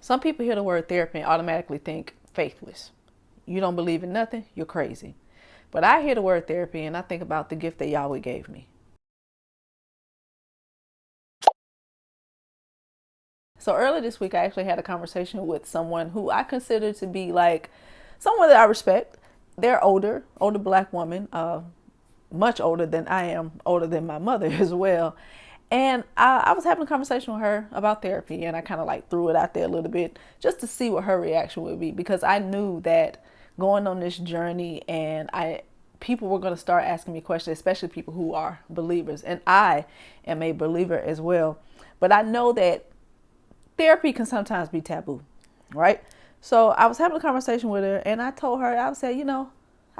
Some people hear the word therapy and automatically think faithless. You don't believe in nothing, you're crazy. But I hear the word therapy and I think about the gift that Yahweh gave me. So earlier this week, I actually had a conversation with someone who I consider to be like someone that I respect. They're older black woman, much older than I am, older than my mother as well. And I was having a conversation with her about therapy, and I kind of like threw it out there a little bit just to see what her reaction would be, because I knew that going on this journey and people were going to start asking me questions, especially people who are believers. And I am a believer as well. But I know that therapy can sometimes be taboo, right? So I was having a conversation with her and I told her, I said,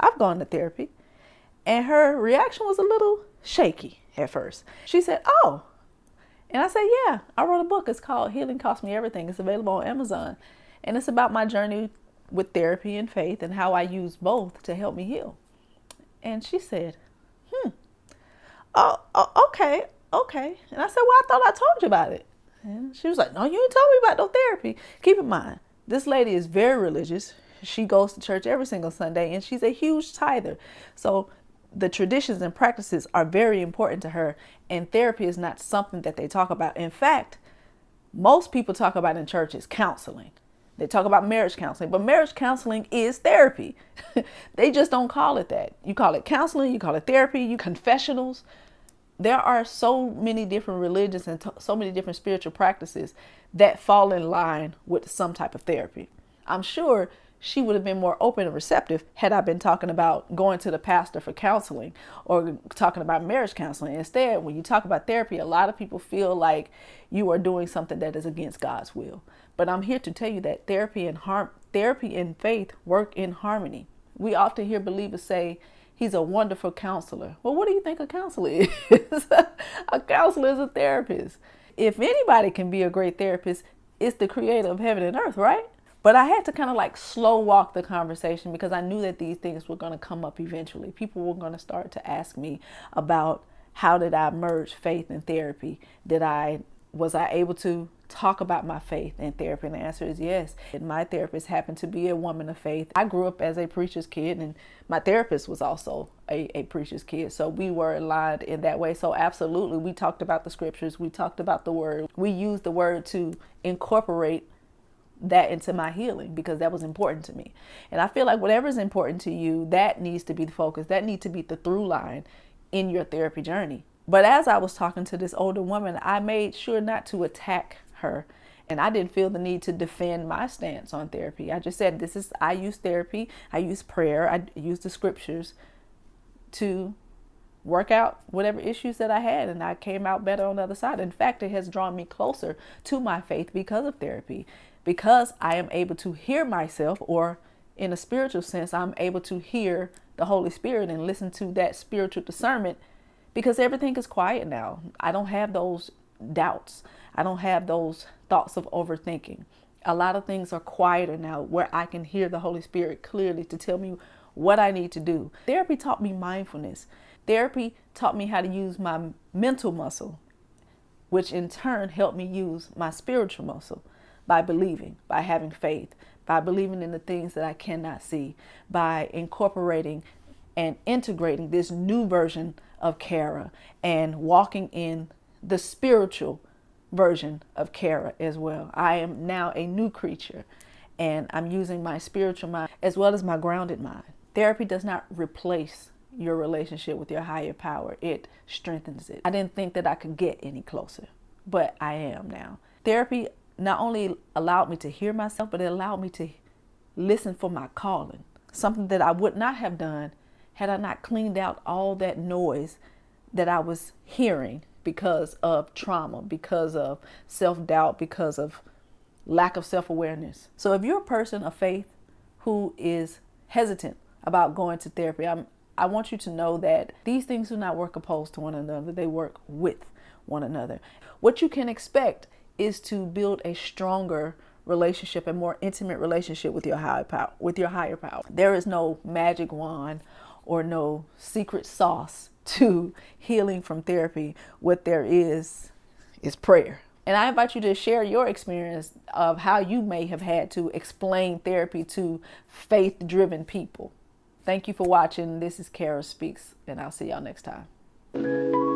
I've gone to therapy. And her reaction was a little shaky at first. She said, oh. And I said, yeah, I wrote a book. It's called Healing Cost Me Everything. It's available on Amazon. And it's about my journey with therapy and faith and how I use both to help me heal. And she said, okay. And I said, well, I thought I told you about it. And she was like, no, you ain't told me about no therapy. Keep in mind, this lady is very religious. She goes to church every single Sunday and she's a huge tither. So the traditions and practices are very important to her. And therapy is not something that they talk about. In fact, most people talk about in churches counseling. They talk about marriage counseling, but marriage counseling is therapy. They just don't call it that. You call it counseling, you call it therapy, you confessionals. There are so many different religions and so many different spiritual practices that fall in line with some type of therapy. I'm sure she would have been more open and receptive had I been talking about going to the pastor for counseling or talking about marriage counseling. Instead, when you talk about therapy, a lot of people feel like you are doing something that is against God's will. But I'm here to tell you that therapy and faith work in harmony. We often hear believers say, he's a wonderful counselor. Well, what do you think a counselor is? A counselor is a therapist. If anybody can be a great therapist, it's the creator of heaven and earth, right? But I had to kind of like slow walk the conversation because I knew that these things were going to come up eventually. People were going to start to ask me about how did I merge faith and therapy? Was I able to talk about my faith and therapy? And the answer is yes. And my therapist happened to be a woman of faith. I grew up as a preacher's kid and my therapist was also a preacher's kid. So we were aligned in that way. So absolutely, we talked about the scriptures. We talked about the word. We used the word to incorporate that into my healing because that was important to me. And I feel like whatever is important to you, that needs to be the focus. That needs to be the through line in your therapy journey. But as I was talking to this older woman, I made sure not to attack her. And I didn't feel the need to defend my stance on therapy. I just said, I use therapy. I use prayer. I use the scriptures to work out whatever issues that I had. And I came out better on the other side. In fact, it has drawn me closer to my faith because of therapy, because I am able to hear myself, or in a spiritual sense, I'm able to hear the Holy Spirit and listen to that spiritual discernment. Because everything is quiet now. I don't have those doubts. I don't have those thoughts of overthinking. A lot of things are quieter now where I can hear the Holy Spirit clearly to tell me what I need to do. Therapy taught me mindfulness. Therapy taught me how to use my mental muscle, which in turn helped me use my spiritual muscle by believing, by having faith, by believing in the things that I cannot see, by incorporating and integrating this new version of Kara and walking in the spiritual version of Kara as well. I am now a new creature and I'm using my spiritual mind as well as my grounded mind. Therapy does not replace your relationship with your higher power. It strengthens it. I didn't think that I could get any closer, but I am now. Therapy not only allowed me to hear myself, but it allowed me to listen for my calling, something that I would not have done had I not cleaned out all that noise that I was hearing because of trauma, because of self-doubt, because of lack of self-awareness. So if you're a person of faith who is hesitant about going to therapy, I want you to know that these things do not work opposed to one another. They work with one another. What you can expect is to build a stronger relationship, a more intimate relationship with your higher power. There is no magic wand or no secret sauce to healing from therapy. What there is prayer. And I invite you to share your experience of how you may have had to explain therapy to faith-driven people. Thank you for watching. This is Kara Speaks, and I'll see y'all next time.